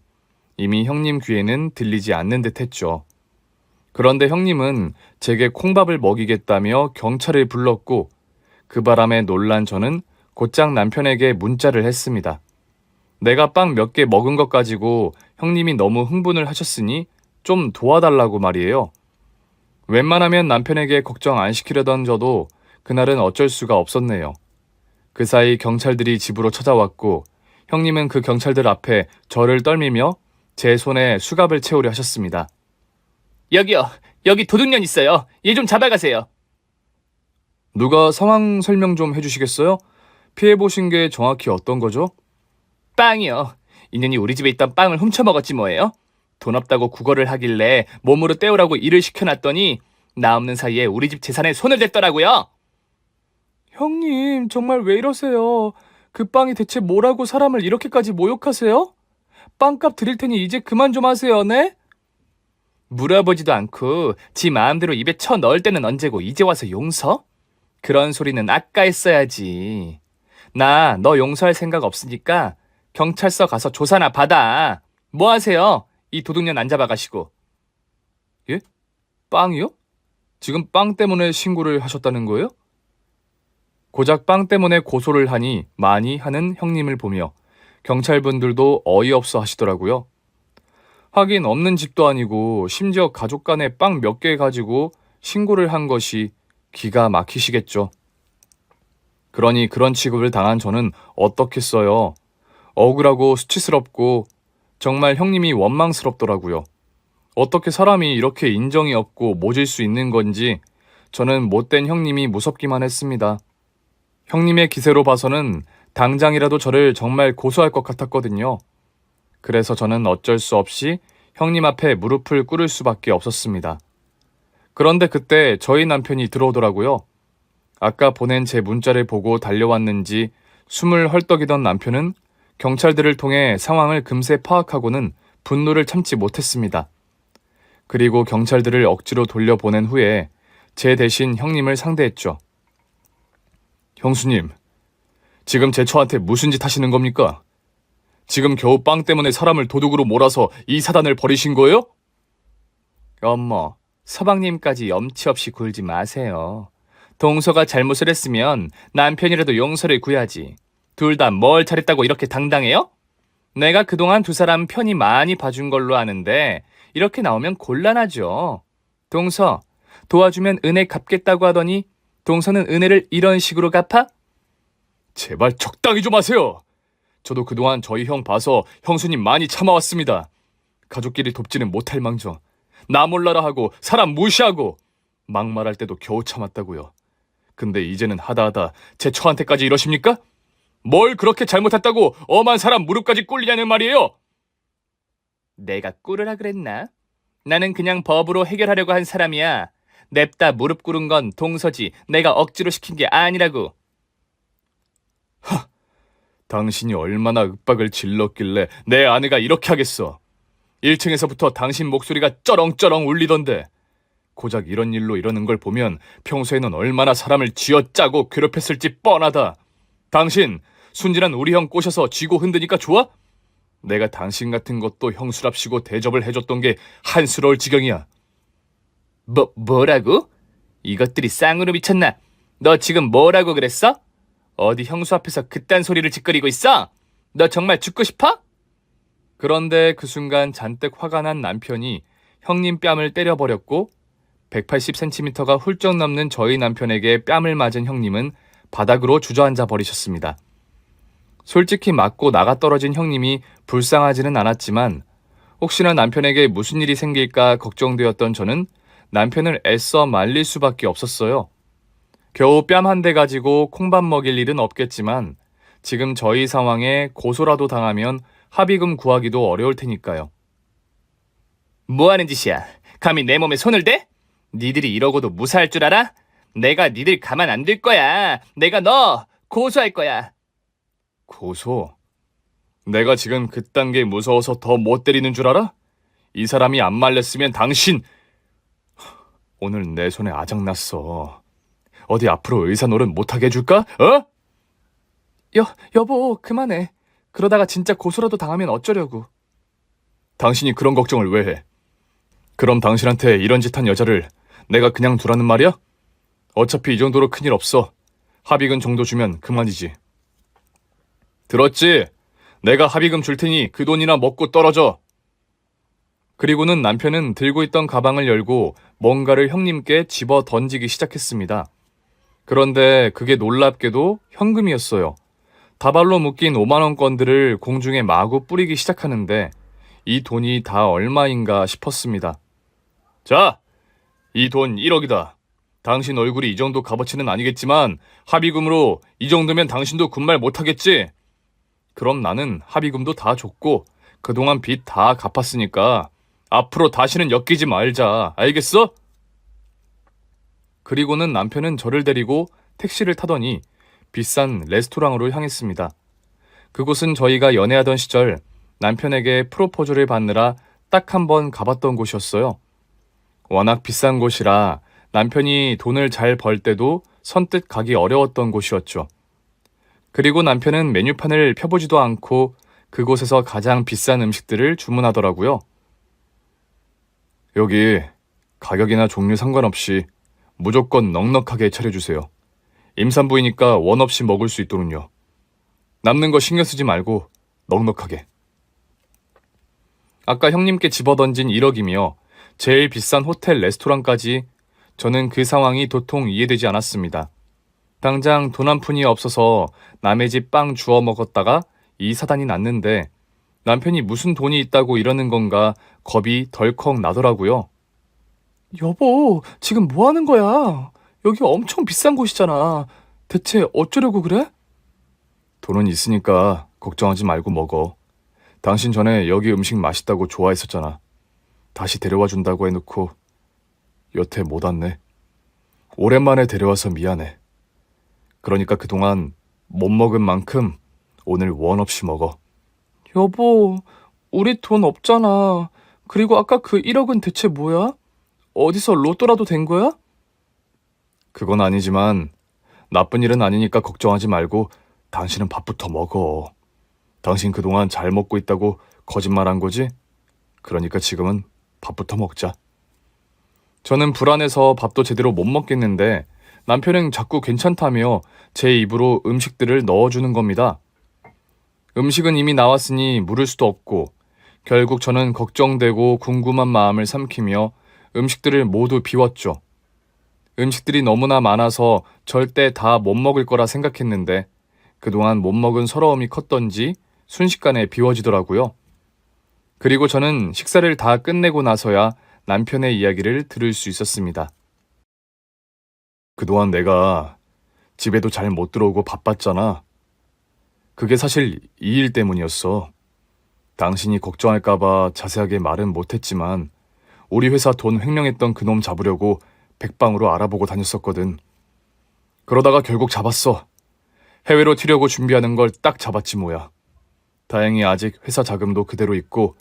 이미 형님 귀에는 들리지 않는 듯 했죠. 그런데 형님은 제게 콩밥을 먹이겠다며 경찰을 불렀고 그 바람에 놀란 저는 곧장 남편에게 문자를 했습니다. 내가 빵 몇 개 먹은 것 가지고 형님이 너무 흥분을 하셨으니 좀 도와달라고 말이에요. 웬만하면 남편에게 걱정 안 시키려던 저도 그날은 어쩔 수가 없었네요. 그 사이 경찰들이 집으로 찾아왔고 형님은 그 경찰들 앞에 저를 떨미며 제 손에 수갑을 채우려 하셨습니다. 여기요. 여기 도둑년 있어요. 얘 좀 잡아가세요. 누가 상황 설명 좀 해주시겠어요? 피해보신 게 정확히 어떤 거죠? 빵이요. 이년이 우리 집에 있던 빵을 훔쳐먹었지 뭐예요? 돈 없다고 구걸을 하길래 몸으로 떼우라고 일을 시켜놨더니 나 없는 사이에 우리 집 재산에 손을 댔더라고요. 형님, 정말 왜 이러세요? 그 빵이 대체 뭐라고 사람을 이렇게까지 모욕하세요? 빵값 드릴 테니 이제 그만 좀 하세요, 네? 물어보지도 않고 지 마음대로 입에 쳐 넣을 때는 언제고 이제 와서 용서? 그런 소리는 아까 했어야지. 나 너 용서할 생각 없으니까 경찰서 가서 조사나 받아. 뭐 하세요? 이 도둑년 안 잡아가시고. 예? 빵이요? 지금 빵 때문에 신고를 하셨다는 거예요? 고작 빵 때문에 고소를 하니 많이 하는 형님을 보며 경찰분들도 어이없어 하시더라고요. 하긴 없는 집도 아니고 심지어 가족 간에 빵 몇 개 가지고 신고를 한 것이 기가 막히시겠죠. 그러니 그런 취급을 당한 저는 어떻겠어요. 억울하고 수치스럽고 정말 형님이 원망스럽더라고요. 어떻게 사람이 이렇게 인정이 없고 모질 수 있는 건지 저는 못된 형님이 무섭기만 했습니다. 형님의 기세로 봐서는 당장이라도 저를 정말 고소할 것 같았거든요. 그래서 저는 어쩔 수 없이 형님 앞에 무릎을 꿇을 수밖에 없었습니다. 그런데 그때 저희 남편이 들어오더라고요. 아까 보낸 제 문자를 보고 달려왔는지 숨을 헐떡이던 남편은 경찰들을 통해 상황을 금세 파악하고는 분노를 참지 못했습니다. 그리고 경찰들을 억지로 돌려보낸 후에 제 대신 형님을 상대했죠. 형수님, 지금 제 처한테 무슨 짓 하시는 겁니까? 지금 겨우 빵 때문에 사람을 도둑으로 몰아서 이 사단을 벌이신 거예요? 어머, 서방님까지 염치 없이 굴지 마세요. 동서가 잘못을 했으면 남편이라도 용서를 구해야지. 둘 다 뭘 잘했다고 이렇게 당당해요? 내가 그동안 두 사람 편이 많이 봐준 걸로 아는데 이렇게 나오면 곤란하죠. 동서, 도와주면 은혜 갚겠다고 하더니 동서는 은혜를 이런 식으로 갚아? 제발 적당히 좀 하세요. 저도 그동안 저희 형 봐서 형수님 많이 참아왔습니다. 가족끼리 돕지는 못할 망정 나 몰라라 하고 사람 무시하고 막말할 때도 겨우 참았다고요. 근데 이제는 하다하다 제 처한테까지 이러십니까? 뭘 그렇게 잘못했다고 엄한 사람 무릎까지 꿇리냐는 말이에요. 내가 꿇으라 그랬나? 나는 그냥 법으로 해결하려고 한 사람이야. 냅다 무릎 꿇은 건 동서지 내가 억지로 시킨 게 아니라고. 당신이 얼마나 윽박을 질렀길래 내 아내가 이렇게 하겠어. 1층에서부터 당신 목소리가 쩌렁쩌렁 울리던데. 고작 이런 일로 이러는 걸 보면 평소에는 얼마나 사람을 쥐어짜고 괴롭혔을지 뻔하다. 당신 순진한 우리 형 꼬셔서 쥐고 흔드니까 좋아? 내가 당신 같은 것도 형수랍시고 대접을 해줬던 게 한스러울 지경이야. 뭐라고? 이것들이 쌍으로 미쳤나? 너 지금 뭐라고 그랬어? 어디 형수 앞에서 그딴 소리를 짓거리고 있어? 너 정말 죽고 싶어? 그런데 그 순간 잔뜩 화가 난 남편이 형님 뺨을 때려버렸고 180cm가 훌쩍 넘는 저희 남편에게 뺨을 맞은 형님은 바닥으로 주저앉아 버리셨습니다. 솔직히 맞고 나가 떨어진 형님이 불쌍하지는 않았지만 혹시나 남편에게 무슨 일이 생길까 걱정되었던 저는 남편을 애써 말릴 수밖에 없었어요. 겨우 뺨 한 대 가지고 콩밥 먹일 일은 없겠지만 지금 저희 상황에 고소라도 당하면 합의금 구하기도 어려울 테니까요. 뭐 하는 짓이야? 감히 내 몸에 손을 대? 니들이 이러고도 무사할 줄 알아? 내가 니들 가만 안 둘 거야. 내가 너 고소할 거야. 고소? 내가 지금 그딴 게 무서워서 더 못 때리는 줄 알아? 이 사람이 안 말렸으면 당신... 오늘 내 손에 아작났어. 어디 앞으로 의사 노릇 못하게 해줄까? 어? 여보, 그만해. 그러다가 진짜 고소라도 당하면 어쩌려고. 당신이 그런 걱정을 왜 해? 그럼 당신한테 이런 짓 한 여자를 내가 그냥 두라는 말이야? 어차피 이 정도로 큰일 없어. 합의금 정도 주면 그만이지. 들었지? 내가 합의금 줄 테니 그 돈이나 먹고 떨어져. 그리고는 남편은 들고 있던 가방을 열고 뭔가를 형님께 집어 던지기 시작했습니다. 그런데 그게 놀랍게도 현금이었어요. 다발로 묶인 5만원권들을 공중에 마구 뿌리기 시작하는데 이 돈이 다 얼마인가 싶었습니다. 자, 이 돈 1억이다. 당신 얼굴이 이 정도 값어치는 아니겠지만 합의금으로 이 정도면 당신도 군말 못하겠지? 그럼 나는 합의금도 다 줬고 그동안 빚 다 갚았으니까 앞으로 다시는 엮이지 말자. 알겠어? 그리고는 남편은 저를 데리고 택시를 타더니 비싼 레스토랑으로 향했습니다. 그곳은 저희가 연애하던 시절 남편에게 프로포즈를 받느라 딱 한 번 가봤던 곳이었어요. 워낙 비싼 곳이라 남편이 돈을 잘 벌 때도 선뜻 가기 어려웠던 곳이었죠. 그리고 남편은 메뉴판을 펴보지도 않고 그곳에서 가장 비싼 음식들을 주문하더라고요. 여기 가격이나 종류 상관없이 무조건 넉넉하게 차려주세요. 임산부이니까 원 없이 먹을 수 있도록요. 남는 거 신경 쓰지 말고 넉넉하게. 아까 형님께 집어던진 1억이며 제일 비싼 호텔 레스토랑까지 저는 그 상황이 도통 이해되지 않았습니다. 당장 돈 한 푼이 없어서 남의 집 빵 주워 먹었다가 이 사단이 났는데 남편이 무슨 돈이 있다고 이러는 건가 겁이 덜컥 나더라고요. 여보, 지금 뭐 하는 거야? 여기 엄청 비싼 곳이잖아. 대체 어쩌려고 그래? 돈은 있으니까 걱정하지 말고 먹어. 당신 전에 여기 음식 맛있다고 좋아했었잖아. 다시 데려와 준다고 해놓고 여태 못 왔네. 오랜만에 데려와서 미안해. 그러니까 그동안 못 먹은 만큼 오늘 원 없이 먹어. 여보, 우리 돈 없잖아. 그리고 아까 그 1억은 대체 뭐야? 어디서 로또라도 된 거야? 그건 아니지만 나쁜 일은 아니니까 걱정하지 말고 당신은 밥부터 먹어. 당신 그동안 잘 먹고 있다고 거짓말한 거지? 그러니까 지금은 밥부터 먹자. 저는 불안해서 밥도 제대로 못 먹겠는데 남편은 자꾸 괜찮다며 제 입으로 음식들을 넣어주는 겁니다. 음식은 이미 나왔으니 물을 수도 없고 결국 저는 걱정되고 궁금한 마음을 삼키며 음식들을 모두 비웠죠. 음식들이 너무나 많아서 절대 다 못 먹을 거라 생각했는데 그동안 못 먹은 서러움이 컸던지 순식간에 비워지더라고요. 그리고 저는 식사를 다 끝내고 나서야 남편의 이야기를 들을 수 있었습니다. 그동안 내가 집에도 잘 못 들어오고 바빴잖아. 그게 사실 이 일 때문이었어. 당신이 걱정할까봐 자세하게 말은 못했지만 우리 회사 돈 횡령했던 그놈 잡으려고 백방으로 알아보고 다녔었거든. 그러다가 결국 잡았어. 해외로 튀려고 준비하는 걸 딱 잡았지 뭐야. 다행히 아직 회사 자금도 그대로 있고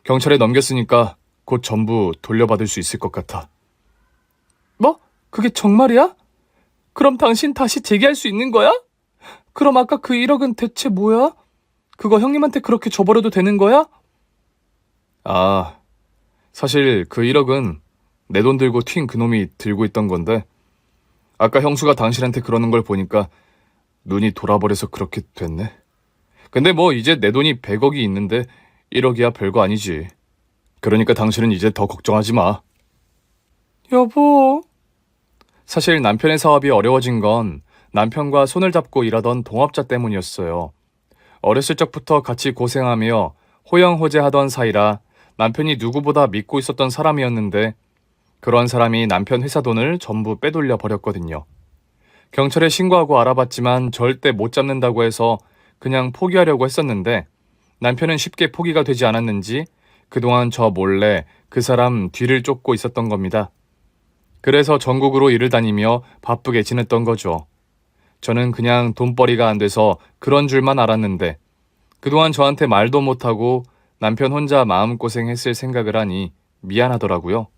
경찰에 넘겼으니까 곧 전부 돌려받을 수 있을 것 같아. 뭐? 그게 정말이야? 그럼 당신 다시 재기할 수 있는 거야? 그럼 아까 그 1억은 대체 뭐야? 그거 형님한테 그렇게 줘버려도 되는 거야? 아, 사실 그 1억은 내 돈 들고 튄 그놈이 들고 있던 건데 아까 형수가 당신한테 그러는 걸 보니까 눈이 돌아버려서 그렇게 됐네. 근데 뭐 이제 내 돈이 100억이 있는데 1억이야 별거 아니지. 그러니까 당신은 이제 더 걱정하지 마. 여보. 사실 남편의 사업이 어려워진 건 남편과 손을 잡고 일하던 동업자 때문이었어요. 어렸을 적부터 같이 고생하며 호영호재하던 사이라 남편이 누구보다 믿고 있었던 사람이었는데 그런 사람이 남편 회사 돈을 전부 빼돌려 버렸거든요. 경찰에 신고하고 알아봤지만 절대 못 잡는다고 해서 그냥 포기하려고 했었는데 남편은 쉽게 포기가 되지 않았는지 그동안 저 몰래 그 사람 뒤를 쫓고 있었던 겁니다. 그래서 전국으로 일을 다니며 바쁘게 지냈던 거죠. 저는 그냥 돈벌이가 안 돼서 그런 줄만 알았는데 그동안 저한테 말도 못하고 남편 혼자 마음고생했을 생각을 하니 미안하더라고요.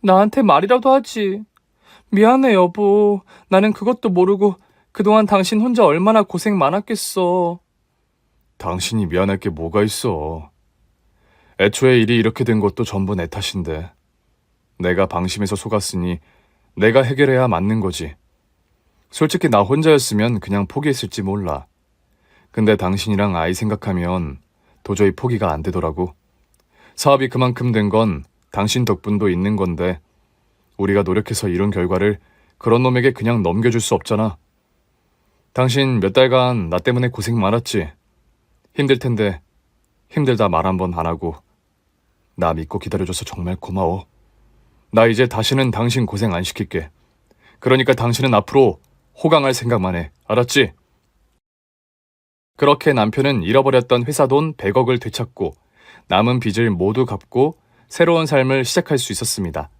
나한테 말이라도 하지. 미안해 여보. 나는 그것도 모르고 그동안 당신 혼자 얼마나 고생 많았겠어. 당신이 미안할 게 뭐가 있어. 애초에 일이 이렇게 된 것도 전부 내 탓인데. 내가 방심해서 속았으니 내가 해결해야 맞는 거지. 솔직히 나 혼자였으면 그냥 포기했을지 몰라. 근데 당신이랑 아이 생각하면 도저히 포기가 안 되더라고. 사업이 그만큼 된 건 당신 덕분도 있는 건데 우리가 노력해서 이룬 결과를 그런 놈에게 그냥 넘겨줄 수 없잖아. 당신 몇 달간 나 때문에 고생 많았지. 힘들 텐데 힘들다 말 한 번 안 하고 나 믿고 기다려줘서 정말 고마워. 나 이제 다시는 당신 고생 안 시킬게. 그러니까 당신은 앞으로 호강할 생각만 해. 알았지? 그렇게 남편은 잃어버렸던 회사 돈 100억을 되찾고 남은 빚을 모두 갚고 새로운 삶을 시작할 수 있었습니다.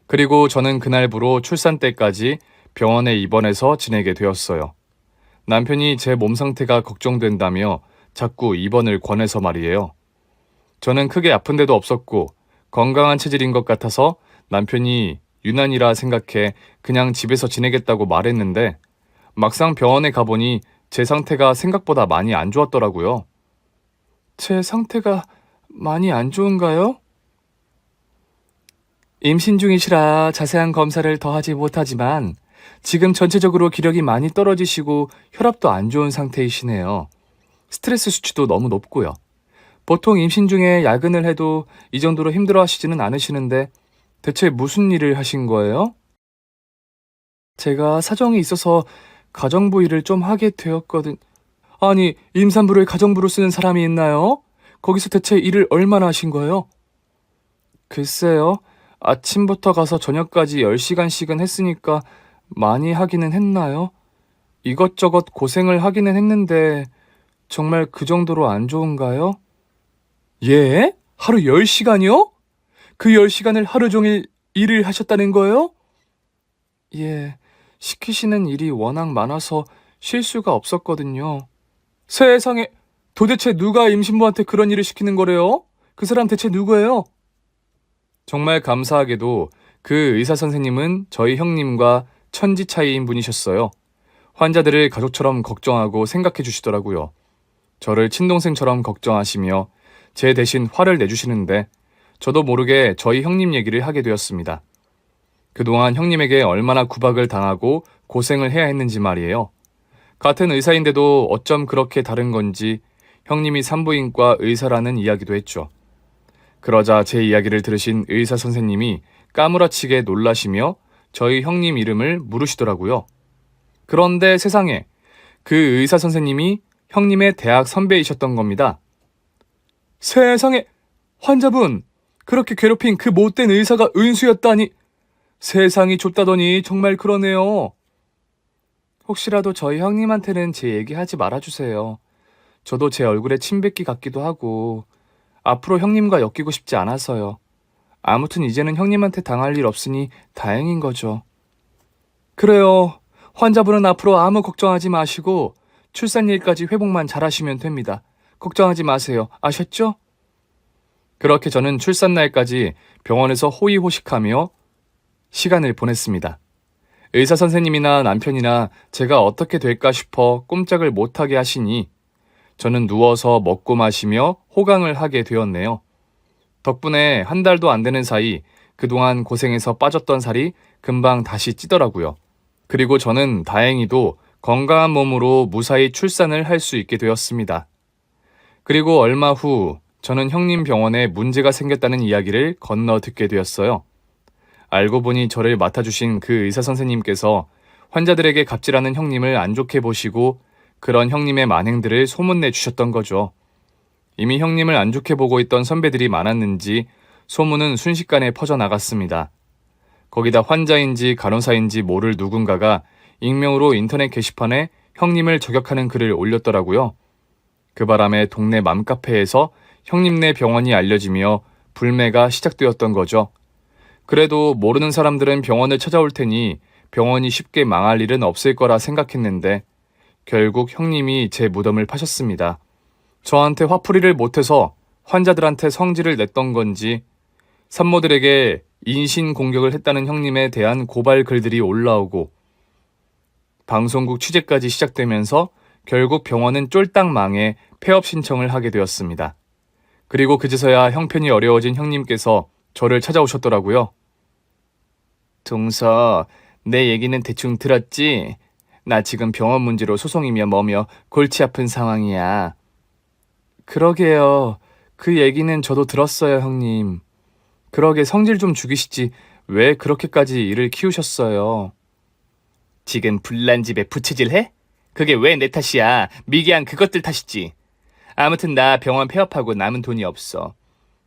그리고 저는 그날부로 출산 때까지 병원에 입원해서 지내게 되었어요. 남편이 제 몸 상태가 걱정된다며 자꾸 입원을 권해서 말이에요. 저는 크게 아픈 데도 없었고 건강한 체질인 것 같아서 남편이 유난이라 생각해 그냥 집에서 지내겠다고 말했는데 막상 병원에 가보니 제 상태가 생각보다 많이 안 좋았더라고요. 제 상태가 많이 안 좋은가요? 임신 중이시라 자세한 검사를 더 하지 못하지만 지금 전체적으로 기력이 많이 떨어지시고 혈압도 안 좋은 상태이시네요. 스트레스 수치도 너무 높고요. 보통 임신 중에 야근을 해도 이 정도로 힘들어 하시지는 않으시는데 대체 무슨 일을 하신 거예요? 제가 사정이 있어서 가정부 일을 좀 하게 되었거든. 아니, 임산부를 가정부로 쓰는 사람이 있나요? 거기서 대체 일을 얼마나 하신 거예요? 글쎄요. 아침부터 가서 저녁까지 10시간씩은 했으니까 많이 하기는 했나요? 이것저것 고생을 하기는 했는데 정말 그 정도로 안 좋은가요? 예? 하루 10시간이요? 그 10시간을 하루 종일 일을 하셨다는 거예요? 예, 시키시는 일이 워낙 많아서 쉴 수가 없었거든요. 세상에, 도대체 누가 임신부한테 그런 일을 시키는 거래요? 그 사람 대체 누구예요? 정말 감사하게도 그 의사 선생님은 저희 형님과 천지 차이인 분이셨어요. 환자들을 가족처럼 걱정하고 생각해 주시더라고요. 저를 친동생처럼 걱정하시며 제 대신 화를 내주시는데 저도 모르게 저희 형님 얘기를 하게 되었습니다. 그동안 형님에게 얼마나 구박을 당하고 고생을 해야 했는지 말이에요. 같은 의사인데도 어쩜 그렇게 다른 건지 형님이 산부인과 의사라는 이야기도 했죠. 그러자 제 이야기를 들으신 의사 선생님이 까무라치게 놀라시며 저희 형님 이름을 물으시더라고요. 그런데 세상에 그 의사 선생님이 형님의 대학 선배이셨던 겁니다. 세상에, 환자분, 그렇게 괴롭힌 그 못된 의사가 은수였다니. 세상이 좁다더니 정말 그러네요. 혹시라도 저희 형님한테는 제 얘기하지 말아주세요. 저도 제 얼굴에 침 뱉기 같기도 하고 앞으로 형님과 엮이고 싶지 않아서요. 아무튼 이제는 형님한테 당할 일 없으니 다행인 거죠. 그래요. 환자분은 앞으로 아무 걱정하지 마시고 출산일까지 회복만 잘하시면 됩니다. 걱정하지 마세요. 아셨죠? 그렇게 저는 출산날까지 병원에서 호의호식하며 시간을 보냈습니다. 의사 선생님이나 남편이나 제가 어떻게 될까 싶어 꼼짝을 못하게 하시니 저는 누워서 먹고 마시며 호강을 하게 되었네요. 덕분에 한 달도 안 되는 사이 그동안 고생해서 빠졌던 살이 금방 다시 찌더라고요. 그리고 저는 다행히도 건강한 몸으로 무사히 출산을 할 수 있게 되었습니다. 그리고 얼마 후 저는 형님 병원에 문제가 생겼다는 이야기를 건너 듣게 되었어요. 알고 보니 저를 맡아주신 그 의사 선생님께서 환자들에게 갑질하는 형님을 안 좋게 보시고 그런 형님의 만행들을 소문내 주셨던 거죠. 이미 형님을 안 좋게 보고 있던 선배들이 많았는지 소문은 순식간에 퍼져나갔습니다. 거기다 환자인지 간호사인지 모를 누군가가 익명으로 인터넷 게시판에 형님을 저격하는 글을 올렸더라고요. 그 바람에 동네 맘카페에서 형님네 병원이 알려지며 불매가 시작되었던 거죠. 그래도 모르는 사람들은 병원을 찾아올 테니 병원이 쉽게 망할 일은 없을 거라 생각했는데 결국 형님이 제 무덤을 파셨습니다. 저한테 화풀이를 못해서 환자들한테 성질을 냈던 건지 산모들에게 인신공격을 했다는 형님에 대한 고발 글들이 올라오고 방송국 취재까지 시작되면서 결국 병원은 쫄딱 망해 폐업 신청을 하게 되었습니다. 그리고 그제서야 형편이 어려워진 형님께서 저를 찾아오셨더라고요. 동서, 내 얘기는 대충 들었지? 나 지금 병원 문제로 소송이며 뭐며 골치 아픈 상황이야. 그러게요. 그 얘기는 저도 들었어요, 형님. 그러게 성질 좀 죽이시지 왜 그렇게까지 일을 키우셨어요? 지금 불난 집에 부채질해? 그게 왜 내 탓이야? 미개한 그것들 탓이지. 아무튼 나 병원 폐업하고 남은 돈이 없어.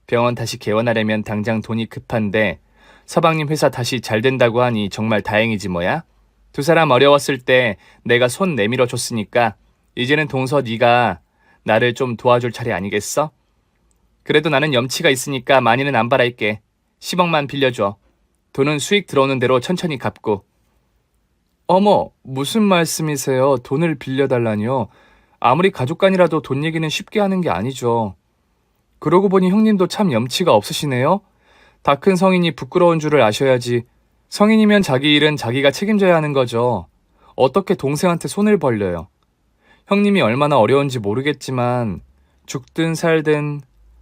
병원 다시 개원하려면 당장 돈이 급한데 서방님 회사 다시 잘 된다고 하니 정말 다행이지 뭐야? 두 사람 어려웠을 때 내가 손 내밀어 줬으니까 이제는 동서 네가 나를 좀 도와줄 차례 아니겠어? 그래도 나는 염치가 있으니까 많이는 안 바랄게. 10억만 빌려줘. 돈은 수익 들어오는 대로 천천히 갚고. 어머, 무슨 말씀이세요? 돈을 빌려달라니요? 아무리 가족간이라도 돈 얘기는 쉽게 하는 게 아니죠. 그러고 보니 형님도 참 염치가 없으시네요. 다 큰 성인이 부끄러운 줄을 아셔야지. 성인이면 자기 일은 자기가 책임져야 하는 거죠. 어떻게 동생한테 손을 벌려요? 형님이 얼마나 어려운지 모르겠지만 죽든 살든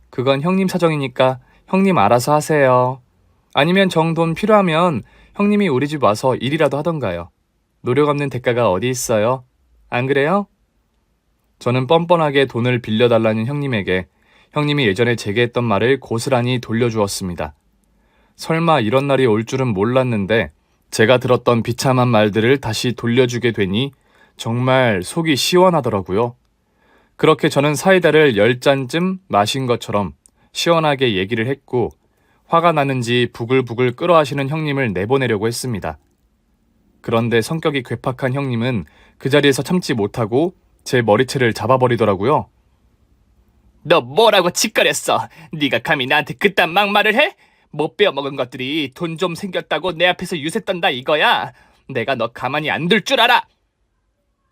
그건 형님 사정이니까 형님 알아서 하세요. 아니면 정돈 필요하면 형님이 우리 집 와서 일이라도 하던가요. 노력 없는 대가가 어디 있어요? 안 그래요? 저는 뻔뻔하게 돈을 빌려달라는 형님에게 형님이 예전에 제게 했던 말을 고스란히 돌려주었습니다. 설마 이런 날이 올 줄은 몰랐는데 제가 들었던 비참한 말들을 다시 돌려주게 되니 정말 속이 시원하더라고요. 그렇게 저는 사이다를 10잔쯤 마신 것처럼 시원하게 얘기를 했고 화가 나는지 부글부글 끓어하시는 형님을 내보내려고 했습니다. 그런데 성격이 괴팍한 형님은 그 자리에서 참지 못하고 제 머리채를 잡아버리더라고요. 너 뭐라고 짓거렸어? 네가 감히 나한테 그딴 막말을 해? 못 빼어먹은 것들이 돈 좀 생겼다고 내 앞에서 유세 떤다 이거야. 내가 너 가만히 안 둘 줄 알아.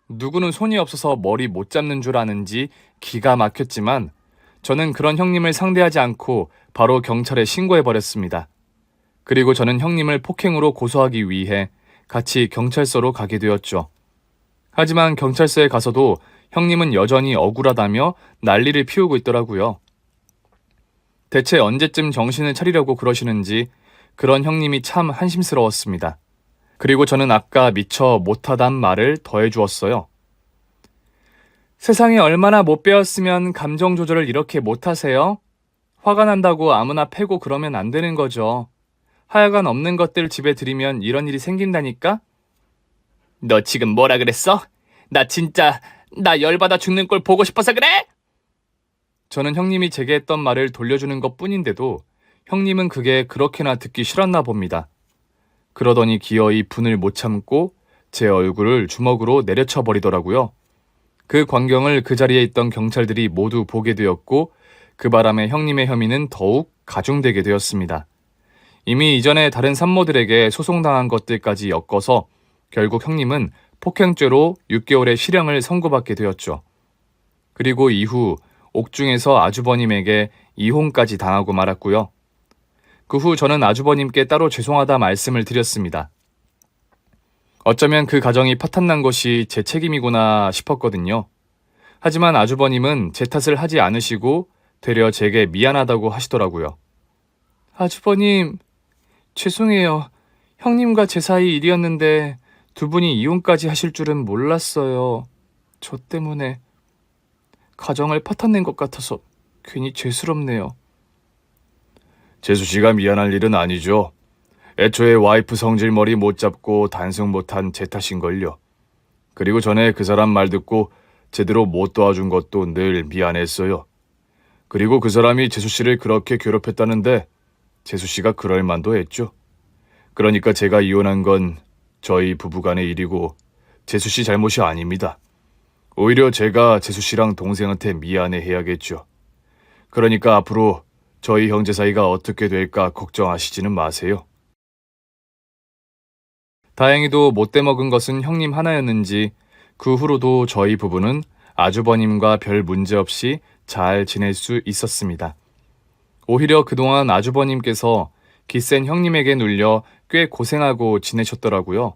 누구는 손이 없어서 머리 못 잡는 줄 아는지 기가 막혔지만 저는 그런 형님을 상대하지 않고 바로 경찰에 신고해버렸습니다. 그리고 저는 형님을 폭행으로 고소하기 위해 같이 경찰서로 가게 되었죠. 하지만 경찰서에 가서도 형님은 여전히 억울하다며 난리를 피우고 있더라고요. 대체 언제쯤 정신을 차리려고 그러시는지 그런 형님이 참 한심스러웠습니다. 그리고 저는 아까 미처 못하단 말을 더해주었어요. 세상에 얼마나 못 배웠으면 감정 조절을 이렇게 못하세요? 화가 난다고 아무나 패고 그러면 안 되는 거죠. 하여간 없는 것들 집에 들이면 이런 일이 생긴다니까? 너 지금 뭐라 그랬어? 나 진짜 나 열받아 죽는 꼴 보고 싶어서 그래? 저는 형님이 제게 했던 말을 돌려주는 것 뿐인데도 형님은 그게 그렇게나 듣기 싫었나 봅니다. 그러더니 기어이 분을 못 참고 제 얼굴을 주먹으로 내려쳐 버리더라고요. 그 광경을 그 자리에 있던 경찰들이 모두 보게 되었고 그 바람에 형님의 혐의는 더욱 가중되게 되었습니다. 이미 이전에 다른 산모들에게 소송당한 것들까지 엮어서 결국 형님은 폭행죄로 6개월의 실형을 선고받게 되었죠. 그리고 이후 옥중에서 아주버님에게 이혼까지 당하고 말았고요. 그 후 저는 아주버님께 따로 죄송하다 말씀을 드렸습니다. 어쩌면 그 가정이 파탄난 것이 제 책임이구나 싶었거든요. 하지만 아주버님은 제 탓을 하지 않으시고 되려 제게 미안하다고 하시더라고요. 아주버님, 죄송해요. 형님과 제 사이 일이었는데 두 분이 이혼까지 하실 줄은 몰랐어요. 저 때문에 가정을 파탄낸 것 같아서 괜히 죄스럽네요. 재수 씨가 미안할 일은 아니죠. 애초에 와이프 성질머리 못 잡고 단속 못한 제 탓인걸요. 그리고 전에 그 사람 말 듣고 제대로 못 도와준 것도 늘 미안했어요. 그리고 그 사람이 재수 씨를 그렇게 괴롭혔다는데 재수 씨가 그럴 만도 했죠. 그러니까 제가 이혼한 건 저희 부부간의 일이고 재수 씨 잘못이 아닙니다. 오히려 제가 재수 씨랑 동생한테 미안해 해야겠죠. 그러니까 앞으로 저희 형제 사이가 어떻게 될까 걱정하시지는 마세요. 다행히도 못돼 먹은 것은 형님 하나였는지 그 후로도 저희 부부는 아주버님과 별 문제 없이 잘 지낼 수 있었습니다. 오히려 그동안 아주버님께서 기센 형님에게 눌려 꽤 고생하고 지내셨더라고요.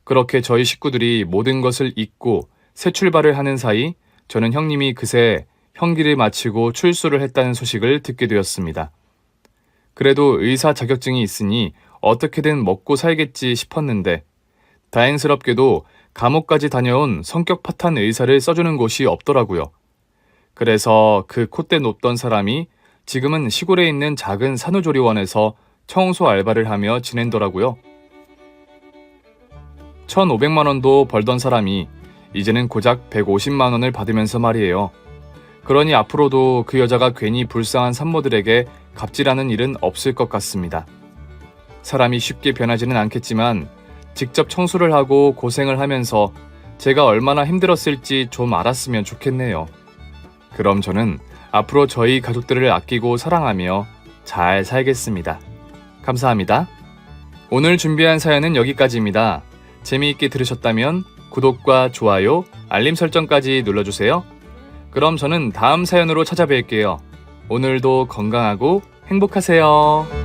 그렇게 저희 식구들이 모든 것을 잊고 새 출발을 하는 사이 저는 형님이 그새 형기를 마치고 출소를 했다는 소식을 듣게 되었습니다. 그래도 의사 자격증이 있으니 어떻게든 먹고 살겠지 싶었는데 다행스럽게도 감옥까지 다녀온 성격 파탄 의사를 써주는 곳이 없더라고요. 그래서 그 콧대 높던 사람이 지금은 시골에 있는 작은 산후조리원에서 청소 알바를 하며 지낸더라고요. 1,500만 원도 벌던 사람이 이제는 고작 150만 원을 받으면서 말이에요. 그러니 앞으로도 그 여자가 괜히 불쌍한 산모들에게 갑질하는 일은 없을 것 같습니다. 사람이 쉽게 변하지는 않겠지만 직접 청소를 하고 고생을 하면서 제가 얼마나 힘들었을지 좀 알았으면 좋겠네요. 그럼 저는 앞으로 저희 가족들을 아끼고 사랑하며 잘 살겠습니다. 감사합니다. 오늘 준비한 사연은 여기까지입니다. 재미있게 들으셨다면 구독과 좋아요, 알림 설정까지 눌러주세요. 그럼 저는 다음 사연으로 찾아뵐게요. 오늘도 건강하고 행복하세요.